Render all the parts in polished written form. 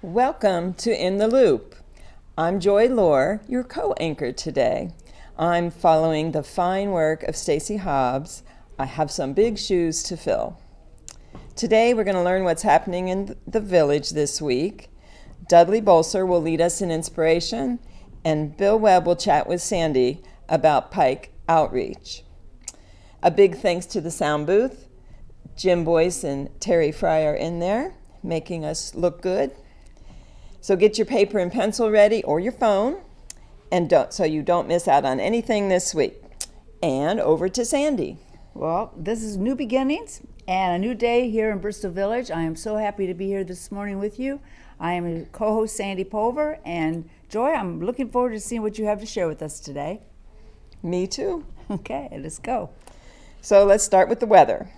Welcome to In the Loop. I'm Joy Lohrer, your co-anchor today. I'm following the fine work of Stacy Hobbs. I have some big shoes to fill. Today we're going to learn what's happening in the village this week. Dudley Bolser will lead us in inspiration, and Bill Webb will chat with Sandy about Pike outreach. A big thanks to the sound booth. Jim Boyce and Terry Frey are in there, making us look good. So get your paper and pencil ready, or your phone, and so you don't miss out on anything this week. And over to Sandy. Well, this is new beginnings and a new day here in Bristol Village. I am so happy to be here this morning with you. I am your co-host Sandy Pulver, and Joy, I'm looking forward to seeing what you have to share with us today. Me too. Okay, let's go. So let's start with the weather.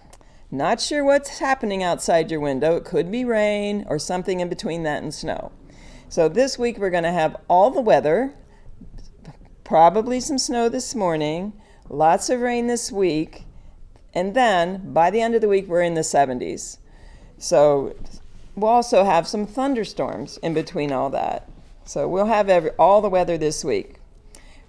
Not sure what's happening outside your window. It could be rain or something in between that and snow. So this week we're going to have all the weather, probably some snow this morning, lots of rain this week, and then by the end of the week we're in the 70s. So we'll also have some thunderstorms in between all that. So we'll have all the weather this week,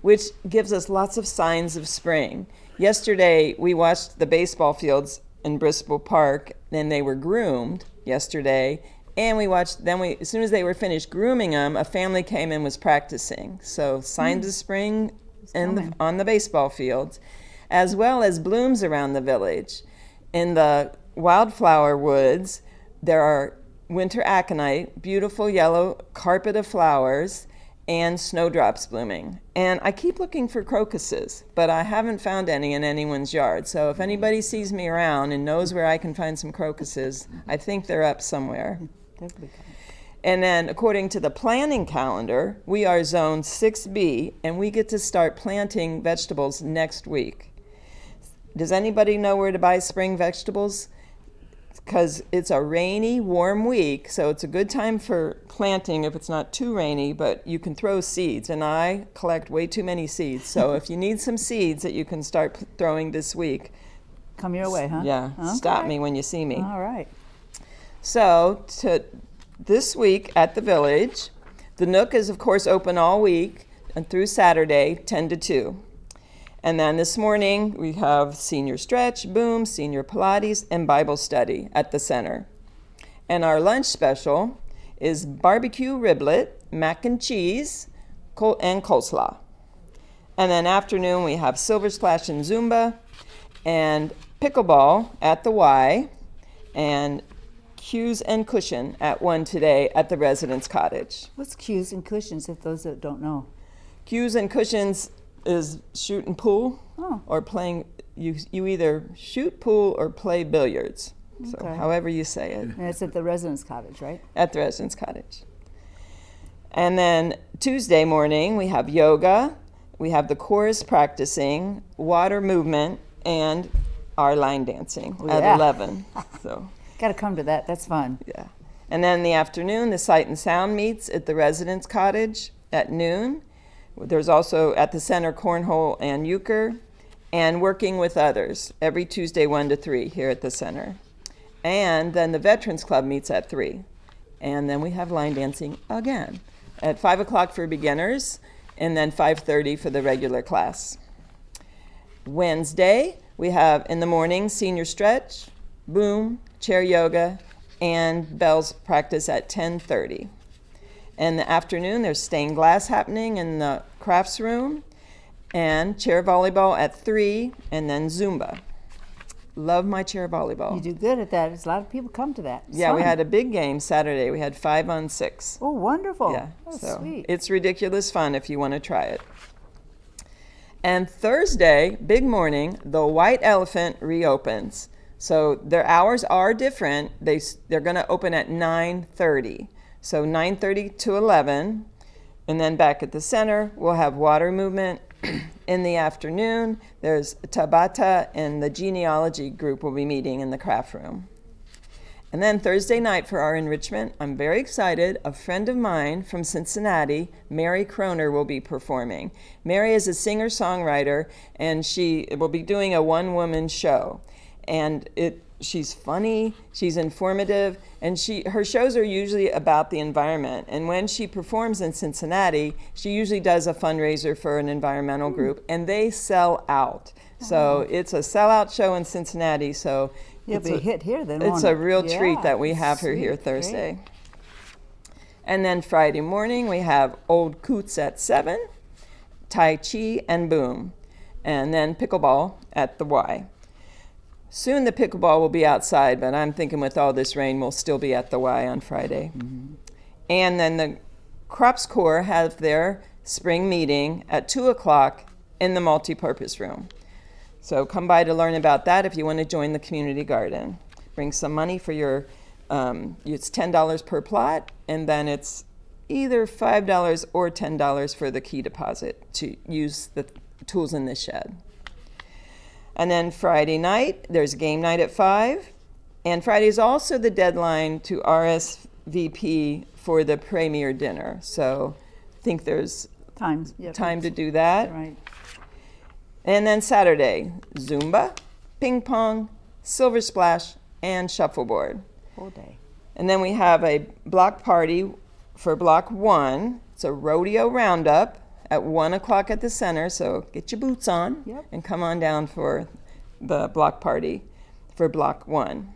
which gives us lots of signs of spring. Yesterday we watched the baseball fields in Bristol Park, and they were groomed yesterday. And as soon as they were finished grooming them, a family came and was practicing. So signs of spring on the baseball fields, as well as blooms around the village. In the wildflower woods, there are winter aconite, beautiful yellow carpet of flowers, and snowdrops blooming. And I keep looking for crocuses, but I haven't found any in anyone's yard. So if anybody sees me around and knows where I can find some crocuses, I think they're up somewhere. And then according to the planting calendar, we are zone 6B, and we get to start planting vegetables next week. Does anybody know where to buy spring vegetables? Because it's a rainy, warm week, so it's a good time for planting if it's not too rainy, but you can throw seeds, and I collect way too many seeds. So if you need some seeds that you can start throwing this week, come your way, huh? Yeah, okay. Stop me when you see me. All right. So this week at the village, the Nook is of course open all week and through Saturday, 10 to 2. And then this morning we have senior stretch, boom, senior Pilates, and Bible study at the center. And our lunch special is barbecue riblet, mac and cheese, and coleslaw. And then afternoon we have Silver Splash and Zumba, and pickleball at the Y, and cues and cushion at 1 today at the residence cottage. What's cues and cushions, if those that don't know? Cues and cushions is shoot and pool, or playing. You either shoot pool or play billiards. So however you say it. And it's at the residence cottage, right? At the residence cottage. And then Tuesday morning we have yoga, we have the chorus practicing, water movement, and our line dancing at 11. So. Got to come to that. That's fun. Yeah. And then in the afternoon, the Sight and Sound meets at the residence cottage at noon. There's also at the center cornhole and euchre, and working with others every Tuesday 1 to 3 here at the center. And then the Veterans Club meets at 3. And then we have line dancing again at 5 o'clock for beginners, and then 5:30 for the regular class. Wednesday, we have in the morning senior stretch, boom, chair yoga, and bells practice at 10:30. In the afternoon, there's stained glass happening in the crafts room, and chair volleyball at 3, and then Zumba. Love my chair volleyball. You do good at that. There's a lot of people come to that. It's fun. We had a big game Saturday. We had 5-on-6. Oh, wonderful. Yeah, that's so sweet. It's ridiculous fun if you want to try it. And Thursday, big morning, the White Elephant reopens. So their hours are different. They're going to open at 9:30. So 9:30 to 11. And then back at the center, we'll have water movement. In the afternoon, there's Tabata, and the genealogy group will be meeting in the craft room. And then Thursday night for our enrichment, I'm very excited. A friend of mine from Cincinnati, Mary Croner, will be performing. Mary is a singer-songwriter, and she will be doing a one-woman show. And she's funny, she's informative, and her shows are usually about the environment. And when she performs in Cincinnati, she usually does a fundraiser for an environmental group, and they sell out. So it's a sellout show in Cincinnati. So It'll be a hit here then, it's won't a it? real treat Yeah, that we have her here sweet, Thursday. great. And then Friday morning, we have Old Coots at 7, Tai Chi and Boom, and then pickleball at the Y. Soon the pickleball will be outside, but I'm thinking with all this rain, we'll still be at the Y on Friday. Mm-hmm. And then the Crops Corps have their spring meeting at 2 o'clock in the multipurpose room. So come by to learn about that if you want to join the community garden. Bring some money for your, it's $10 per plot, and then it's either $5 or $10 for the key deposit to use the tools in the shed. And then Friday night, there's game night at 5. And Friday is also the deadline to RSVP for the premier dinner. So I think there's time to do that. Right. And then Saturday, Zumba, ping pong, silver splash, and shuffleboard. Whole day. And then we have a block party for block 1. It's a rodeo roundup at 1 o'clock at the center, so get your boots on and come on down for the block party for block 1.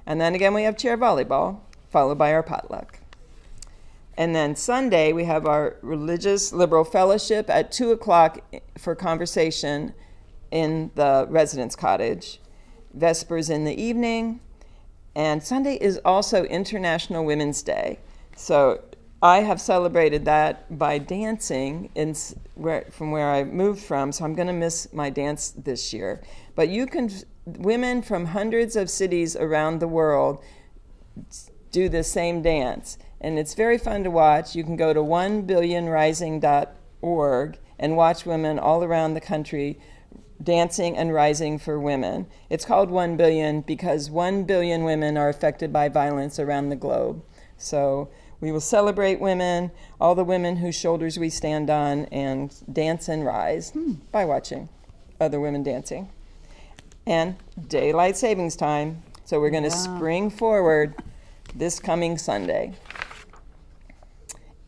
And then again, we have chair volleyball, followed by our potluck. And then Sunday, we have our religious liberal fellowship at 2 o'clock for conversation in the residence cottage. Vespers in the evening. And Sunday is also International Women's Day. So I have celebrated that by dancing from where I moved from, so I'm going to miss my dance this year. But women from hundreds of cities around the world do the same dance. And it's very fun to watch. You can go to 1billionrising.org and watch women all around the country dancing and rising for women. It's called 1 billion because 1 billion women are affected by violence around the globe. So we will celebrate women, all the women whose shoulders we stand on, and dance and rise by watching other women dancing. And daylight savings time. So we're going to spring forward this coming Sunday.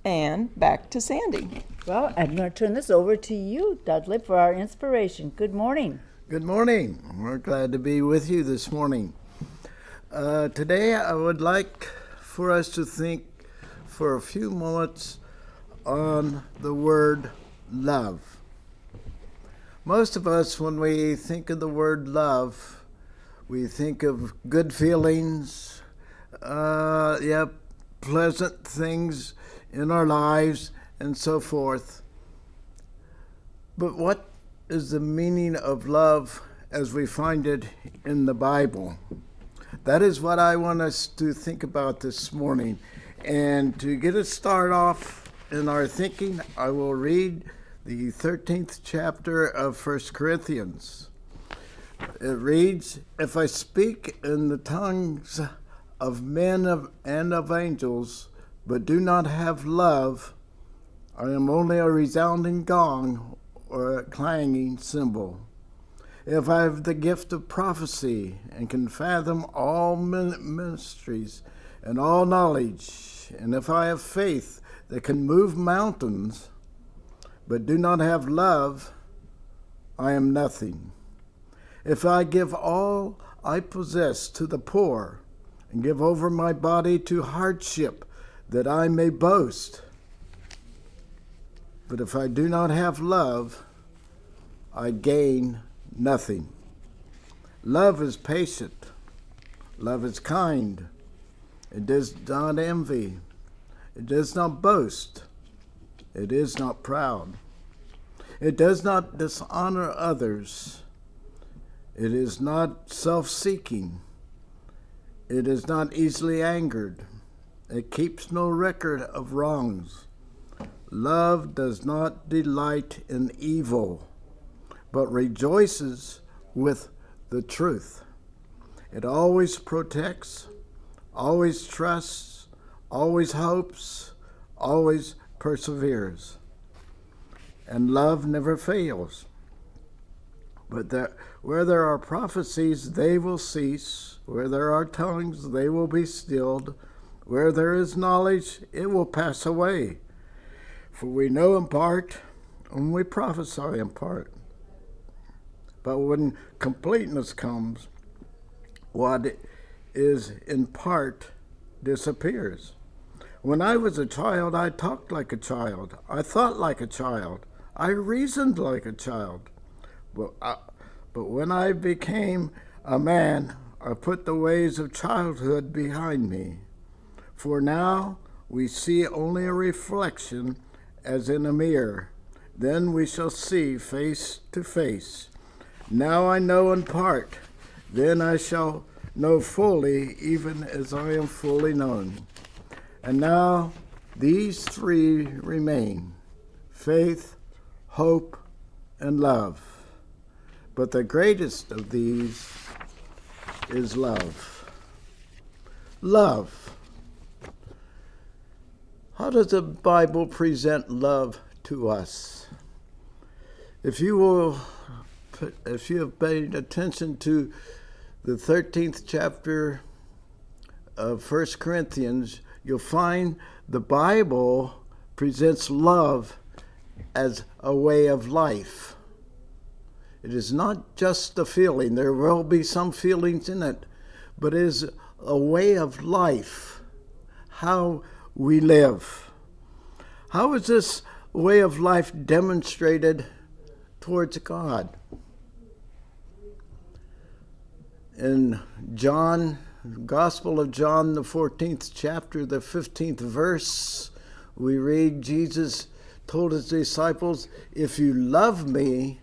And back to Sandy. Well, I'm going to turn this over to you, Dudley, for our inspiration. Good morning. Good morning. We're glad to be with you this morning. Today I would like for us to think for a few moments on the word love. Most of us, when we think of the word love, we think of good feelings, pleasant things in our lives, and so forth. But what is the meaning of love as we find it in the Bible? That is what I want us to think about this morning. And to get us started off in our thinking, I will read the 13th chapter of 1 Corinthians. It reads, "If I speak in the tongues of men and of angels, but do not have love, I am only a resounding gong or a clanging cymbal. If I have the gift of prophecy and can fathom all mysteries and all knowledge, and if I have faith that can move mountains, but do not have love, I am nothing. If I give all I possess to the poor and give over my body to hardship that I may boast, but if I do not have love, I gain nothing. Love is patient. Love is kind. It does not envy. It does not boast. It is not proud. It does not dishonor others. It is not self-seeking. It is not easily angered. It keeps no record of wrongs. Love does not delight in evil, but rejoices with the truth. It always protects, always trusts, always hopes, always perseveres. And love never fails. But where there are prophecies, they will cease. Where there are tongues, they will be stilled. Where there is knowledge, it will pass away. For we know in part, and we prophesy in part. But when completeness comes, what is in part disappears. When I was a child, I talked like a child. I thought like a child. I reasoned like a child. But when I became a man, I put the ways of childhood behind me. For now we see only a reflection as in a mirror. Then we shall see face to face. Now I know in part. Then I shall know fully, even as I am fully known. And now these three remain: faith, hope, and love. But the greatest of these is love. Love. How does the Bible present love to us? If you have paid attention to the 13th chapter of 1 Corinthians, you'll find the Bible presents love as a way of life. It is not just a feeling. There will be some feelings in it, but it is a way of life, how we live. How is this way of life demonstrated towards God? In Gospel of John, the 14th chapter, the 15th verse, we read Jesus told his disciples, "If you love me,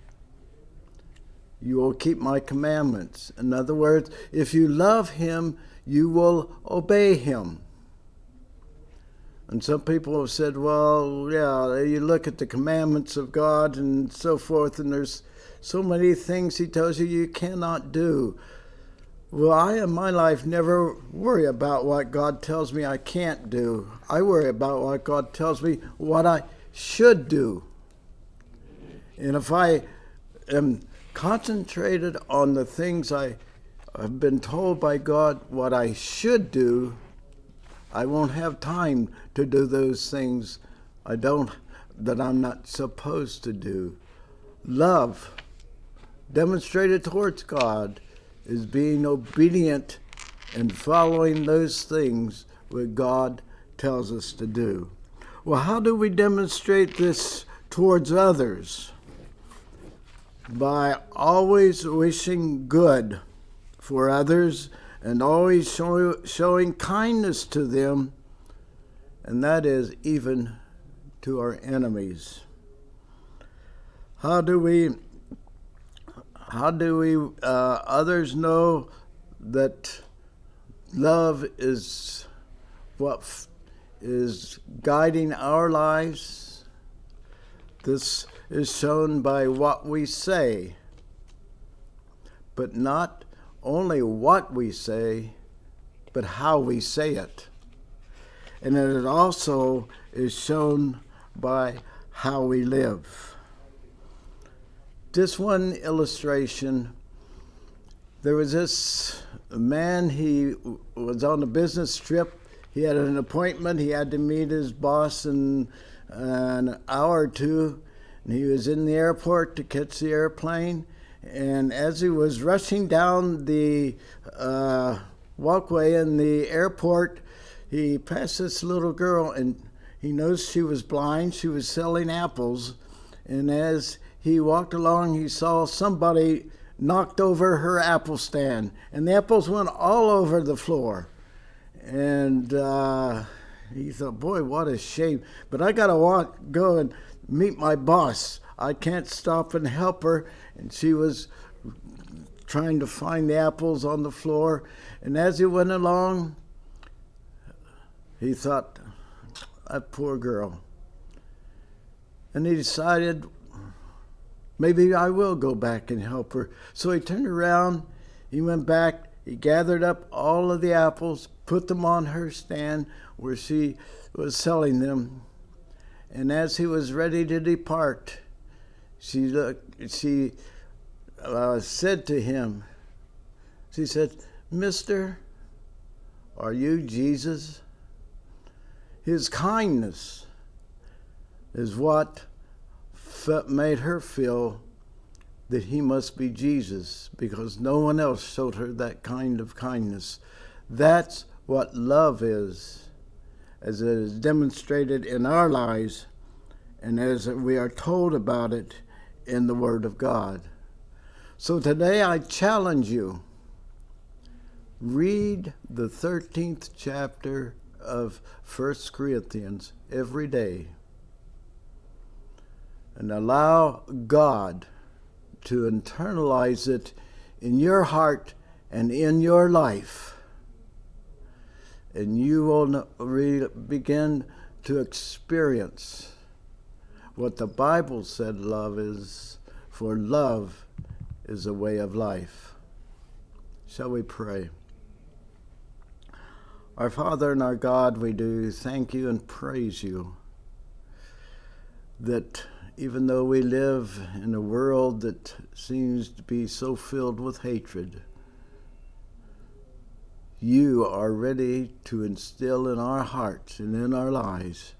you will keep my commandments." In other words, if you love him, you will obey him. And some people have said, well, yeah, you look at the commandments of God and so forth, and there's so many things he tells you cannot do. Well, I in my life never worry about what God tells me I can't do. I worry about what God tells me what I should do. And if I am concentrated on the things I have been told by God what I should do, I won't have time to do those things that I'm not supposed to do. Love demonstrated towards God is being obedient and following those things that God tells us to do. Well, how do we demonstrate this towards others? By always wishing good for others and always showing kindness to them, and that is even to our enemies. How do we others know that love is what is guiding our lives? This is shown by what we say, but not only what we say, but how we say it. And it also is shown by how we live. Just one illustration. There was this man, he was on a business trip. He had an appointment. He had to meet his boss in an hour or two. And he was in the airport to catch the airplane. And as he was rushing down the walkway in the airport, he passed this little girl, and he noticed she was blind. She was selling apples. And as he walked along, he saw somebody knocked over her apple stand, and the apples went all over the floor. And he thought, boy, what a shame. But I got to go and meet my boss. I can't stop and help her. And she was trying to find the apples on the floor. And as he went along, he thought, that poor girl. And he decided, maybe I will go back and help her. So he turned around, he went back, he gathered up all of the apples, put them on her stand where she was selling them. And as he was ready to depart, she said to him, she said, "Mister, are you Jesus?" His kindness is what made her feel that he must be Jesus, because no one else showed her that kind of kindness. That's what love is, as it is demonstrated in our lives and as we are told about it in the Word of God. So today I challenge you, read the 13th chapter of 1 Corinthians every day and allow God to internalize it in your heart and in your life. And you will begin to experience what the Bible said love is, for love is a way of life. Shall we pray? Our Father and our God, we do thank you and praise you that even though we live in a world that seems to be so filled with hatred, you are ready to instill in our hearts and in our lives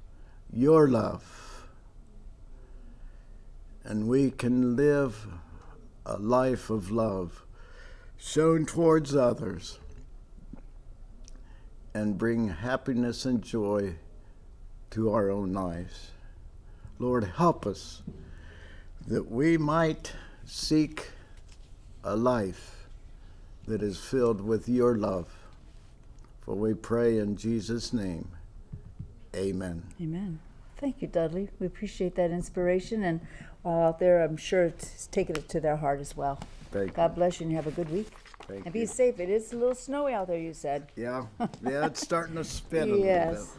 your love. And we can live a life of love shown towards others and bring happiness and joy to our own lives. Lord, help us that we might seek a life that is filled with your love. For we pray in Jesus' name, amen. Amen. Thank you, Dudley. We appreciate that inspiration, and all out there, I'm sure it's taken it to their heart as well. Thank God you. bless you and have a good week. Thank And you. be safe. It is a little snowy out there, you said. Yeah, it's starting to spin a little bit. Yes.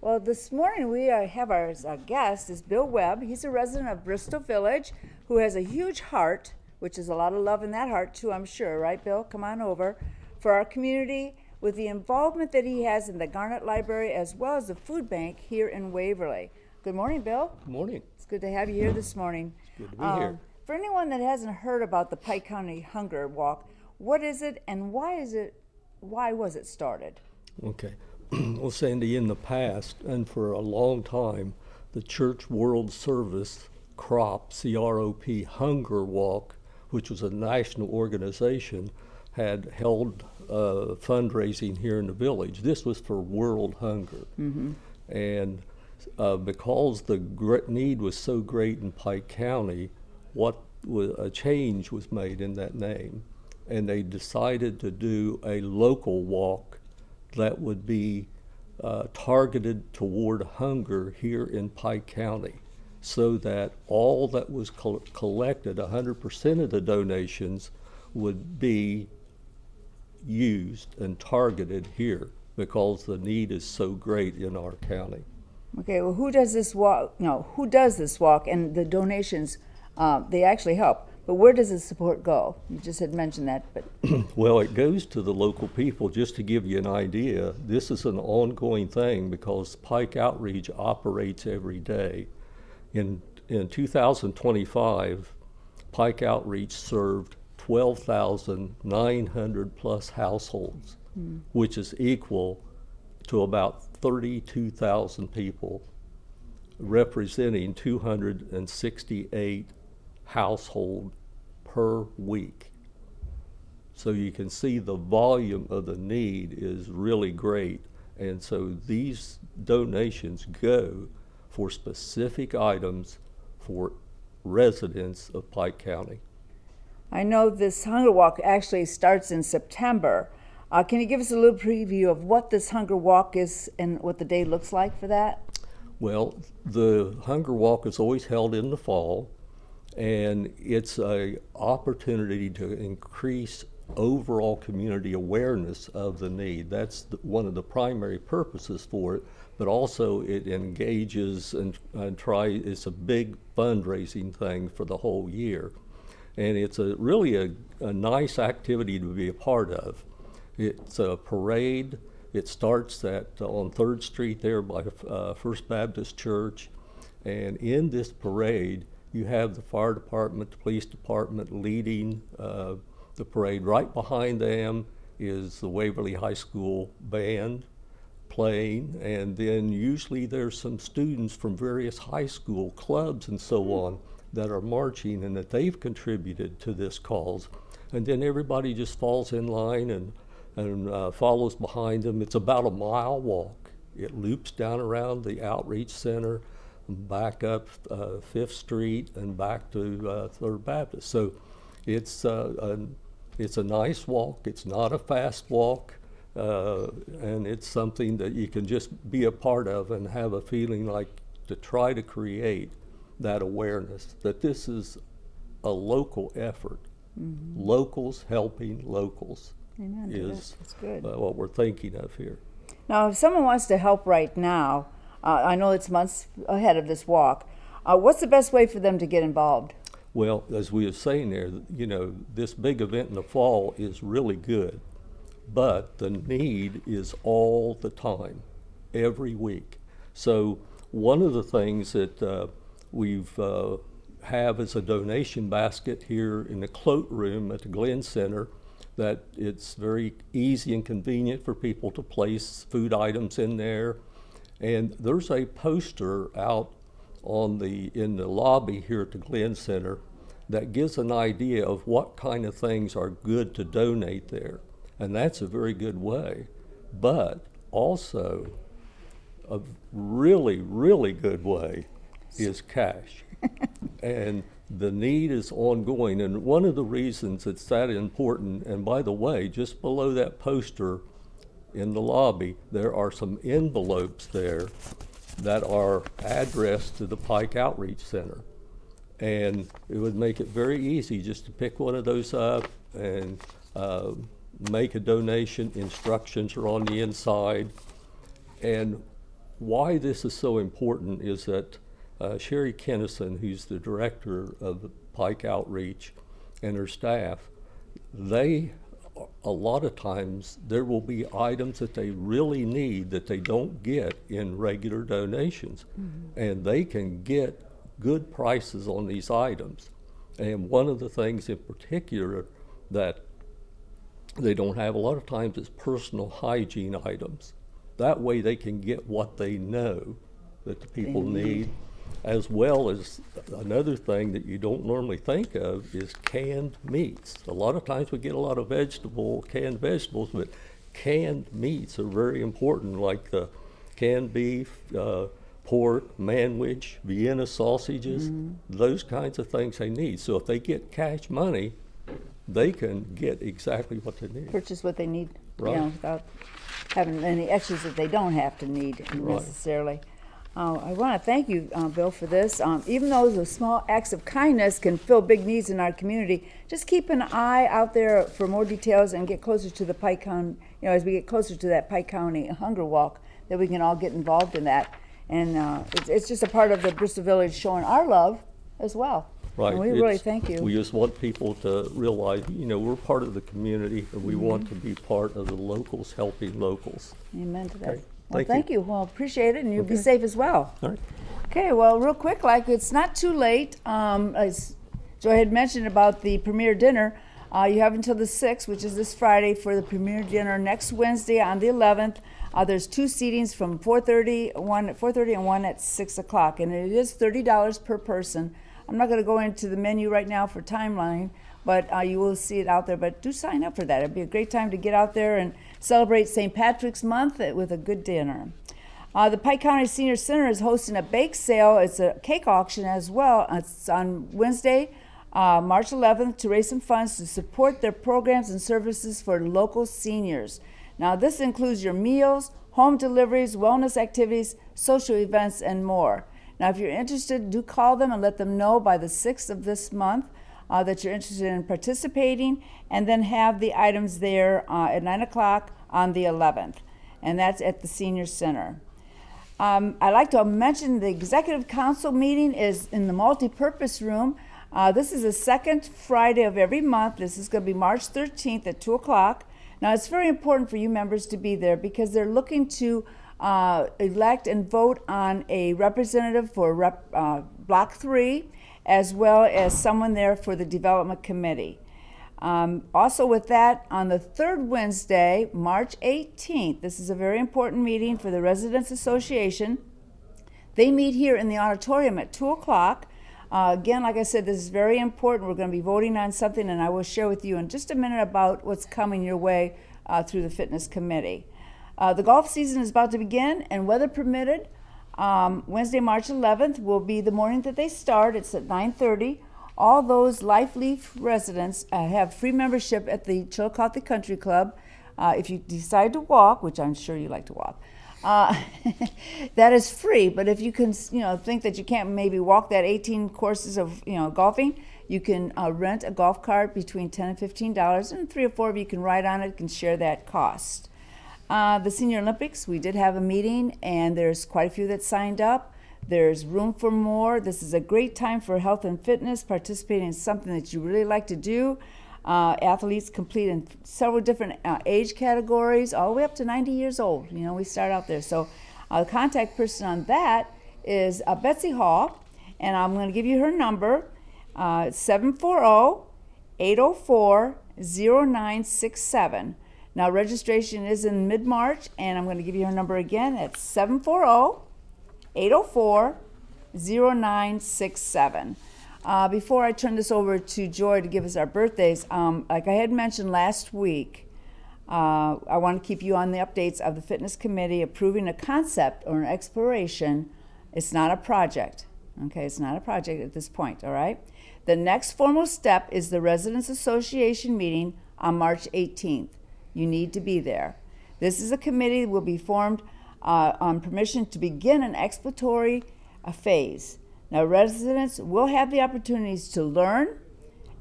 Well, this morning we have our guest is Bill Webb. He's a resident of Bristol Village who has a huge heart, which is a lot of love in that heart too, I'm sure. Right, Bill? Come on over. For our community, with the involvement that he has in the Garnet Library as well as the food bank here in Waverly. Good morning, Bill. Good morning. It's good to have you here this morning. Good to be here. For anyone that hasn't heard about the Pike County Hunger Walk, what is it and why was it started? Okay. Well, Sandy, in the past and for a long time, the Church World Service CROP, C-R-O-P, Hunger Walk, which was a national organization, had held fundraising here in the village. This was for world hunger. Mm-hmm. And because the need was so great in Pike County, a change was made in that name. And they decided to do a local walk that would be targeted toward hunger here in Pike County, so that all that was collected, 100% of the donations, would be used and targeted here because the need is so great in our county. Okay, well, who does this walk? No, who does this walk? And the donations, they actually help. But where does the support go? You just had mentioned that, but Well, it goes to the local people. Just to give you an idea, this is an ongoing thing because Pike Outreach operates every day. In 2025, Pike Outreach served 12,900 plus households, which is equal to about 32,000 people, representing 268 household per week. So you can see the volume of the need is really great. And so these donations go for specific items for residents of Pike County. I know this hunger walk actually starts in September. Can you give us a little preview of what this hunger walk is and what the day looks like for that? Well, the hunger walk is always held in the fall, and it's an opportunity to increase overall community awareness of the need. That's one of the primary purposes for it, but also it engages and it's a big fundraising thing for the whole year. And it's really a nice activity to be a part of. It's a parade. It starts on 3rd Street there by First Baptist Church. And in this parade, you have the fire department, the police department leading the parade. Right behind them is the Waverly High School band playing, and then usually there's some students from various high school clubs and so on that are marching and that they've contributed to this cause. And then everybody just falls in line and follows behind them. It's about a mile walk. It loops down around the outreach center, back up 5th Street and back to 3rd Baptist. So it's a nice walk. It's not a fast walk. And it's something that you can just be a part of and have a feeling like to try to create that awareness that this is a local effort. Mm-hmm. Locals helping locals. Amen. Is That's good. What we're thinking of here. Now, if someone wants to help right now, I know it's months ahead of this walk, what's the best way for them to get involved? Well, as we were saying there, this big event in the fall is really good, but the need is all the time, every week. So one of the things that we've have as a donation basket here in the cloakroom at the Glenn Center, that it's very easy and convenient for people to place food items in there. And there's a poster out in the lobby here at the Glenn Center that gives an idea of what kind of things are good to donate there. And that's a very good way. But also a really, really good way is cash. And the need is ongoing. And one of the reasons it's that important, and by the way, just below that poster in the lobby, there are some envelopes there that are addressed to the Pike Outreach Center. And it would make it very easy just to pick one of those up and make a donation. Instructions are on the inside. And why this is so important is that Sherry Kennison, who's the director of Pike Outreach, and her staff, a lot of times there will be items that they really need that they don't get in regular donations. Mm-hmm. And they can get good prices on these items. And one of the things in particular that they don't have a lot of times is personal hygiene items. That way they can get what they know that the people need, as well as another thing that you don't normally think of is canned meats. A lot of times we get a lot of canned vegetables, but canned meats are very important, like the canned beef, pork, manwich, Vienna sausages, those kinds of things they need. So if they get cash money, they can get exactly what they need. Purchase what they need, right, without having any extras that they don't have to need necessarily. I want to thank you, Bill, for this. Even though the small acts of kindness can fill big needs in our community, just keep an eye out there for more details and get closer to the Pike County, as we get closer to that Pike County Hunger Walk, that we can all get involved in that. And it's just a part of the Bristol Village showing our love as well. Right. And we really thank you. We just want people to realize, we're part of the community, and we want to be part of the locals helping locals. Amen to that. Okay. Well, thank you. Well, appreciate it, and you'll be safe as well. All right. Okay, well, real quick, it's not too late. As Joy had mentioned about the premiere dinner, you have until the 6th, which is this Friday, for the premiere dinner. Next Wednesday on the 11th, there's 2 seatings from 4:30, one at 4:30 and one at 6 o'clock, and it is $30 per person. I'm not going to go into the menu right now for timeline, but you will see it out there. But do sign up for that. It'd be a great time to get out there and celebrate St. Patrick's Month with a good dinner. The Pike County Senior Center is hosting a bake sale. It's a cake auction as well. It's on Wednesday, March 11th, to raise some funds to support their programs and services for local seniors. Now, this includes your meals, home deliveries, wellness activities, social events, and more. Now, if you're interested, do call them and let them know by the 6th of this month that you're interested in participating, and then have the items there at 9 o'clock on the 11th, and that's at the Senior Center. I'd like to mention the Executive Council meeting is in the multi-purpose room. This is the second Friday of every month. This is going to be March 13th at 2 o'clock. Now, it's very important for you members to be there because they're looking to elect and vote on a representative for Block 3, as well as someone there for the Development Committee. Also with that, on the third Wednesday, March 18th, this is a very important meeting for the Residents Association. They meet here in the auditorium at 2 o'clock. Again, like I said, this is very important. We're going to be voting on something, and I will share with you in just a minute about what's coming your way through the Fitness Committee. The golf season is about to begin, and weather permitted, Wednesday, March 11th will be the morning that they start. It's at 9:30. All those Life Leaf residents have free membership at the Chillicothe Country Club. If you decide to walk, which I'm sure you like to walk, that is free. But if you can, think that you can't maybe walk that 18 courses of, golfing, you can rent a golf cart between $10 and $15, and 3 or 4 of you can ride on it, can share that cost. The Senior Olympics, we did have a meeting, and there's quite a few that signed up. There's room for more. This is a great time for health and fitness, participating in something that you really like to do. Athletes compete in several different age categories, all the way up to 90 years old. We start out there. So the contact person on that is Betsy Hall, and I'm going to give you her number. It's 740-804-0967. Now, registration is in mid-March, and I'm going to give you her number again. It's 740-804-0967. Before I turn this over to Joy to give us our birthdays, like I had mentioned last week, I want to keep you on the updates of the Fitness Committee approving a concept or an exploration. It's not a project. Okay, it's not a project at this point, all right? The next formal step is the Residents Association meeting on March 18th. You need to be there. This is a committee that will be formed on permission to begin an exploratory phase. Now, residents will have the opportunities to learn,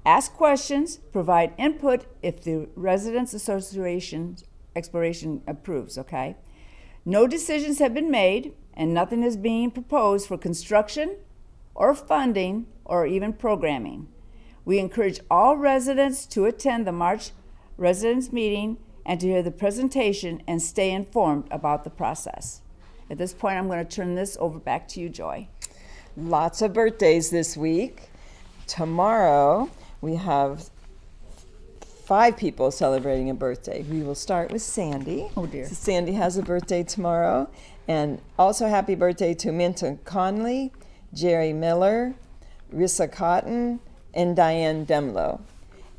ask questions, provide input if the Residents Association exploration approves, okay? No decisions have been made, and nothing is being proposed for construction or funding or even programming. We encourage all residents to attend the March residents meeting and to hear the presentation and stay informed about the process. At this point, I'm going to turn this over back to you, Joy. Lots of birthdays this week. Tomorrow, we have 5 people celebrating a birthday. We will start with Sandy. Oh, dear. So Sandy has a birthday tomorrow. And also happy birthday to Minta Conley, Jerry Miller, Rissa Cotton, and Diane Demlow.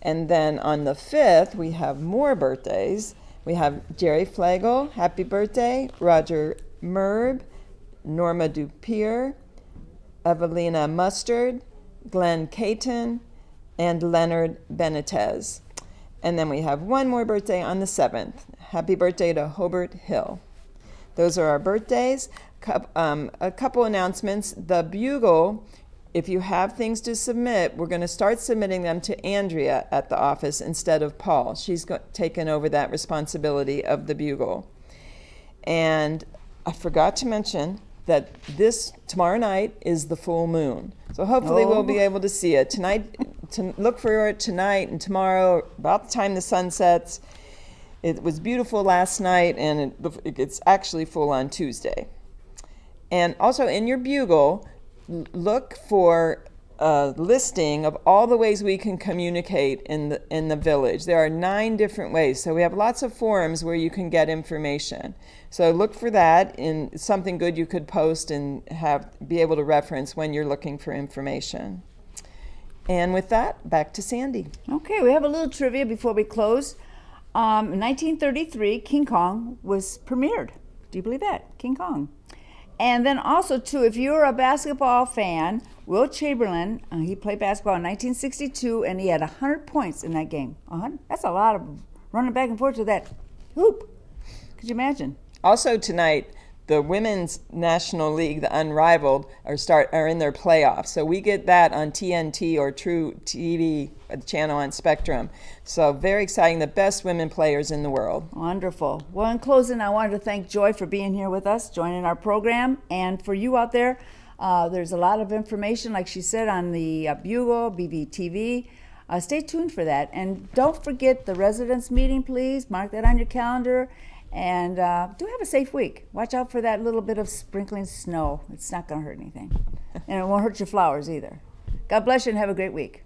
And then on the 5th, we have more birthdays. We have Jerry Flagel, happy birthday, Roger Merb, Norma Dupier, Evelina Mustard, Glenn Caton, and Leonard Benitez. And then we have one more birthday on the 7th. Happy birthday to Hobart Hill. Those are our birthdays. A couple announcements. The Bugle, if you have things to submit, we're going to start submitting them to Andrea at the office instead of Paul. She's taken over that responsibility of the Bugle. And I forgot to mention that tomorrow night is the full moon. So hopefully we'll be able to see it. Tonight, look for it tonight and tomorrow, about the time the sun sets. It was beautiful last night, and it's actually full on Tuesday. And also in your Bugle, look for a listing of all the ways we can communicate in the village. There are 9 different ways, so we have lots of forums where you can get information. So look for that in something good you could post and be able to reference when you're looking for information. And with that, back to Sandy. Okay, we have a little trivia before we close. In 1933, King Kong was premiered. Do you believe that? King Kong. And then also, too, if you're a basketball fan, Will Chamberlain, he played basketball in 1962, and he had 100 points in that game. That's a lot of running back and forth to that hoop. Could you imagine? Also tonight, the Women's National League, the Unrivaled, are in their playoffs. So we get that on TNT or True TV, the channel on Spectrum. So very exciting, the best women players in the world. Wonderful. Well, in closing, I wanted to thank Joy for being here with us, joining our program. And for you out there, there's a lot of information, like she said, on the Bugle, BBTV. Stay tuned for that. And don't forget the residents meeting, please. Mark that on your calendar. And do have a safe week. Watch out for that little bit of sprinkling snow. It's not going to hurt anything. And it won't hurt your flowers either. God bless you and have a great week.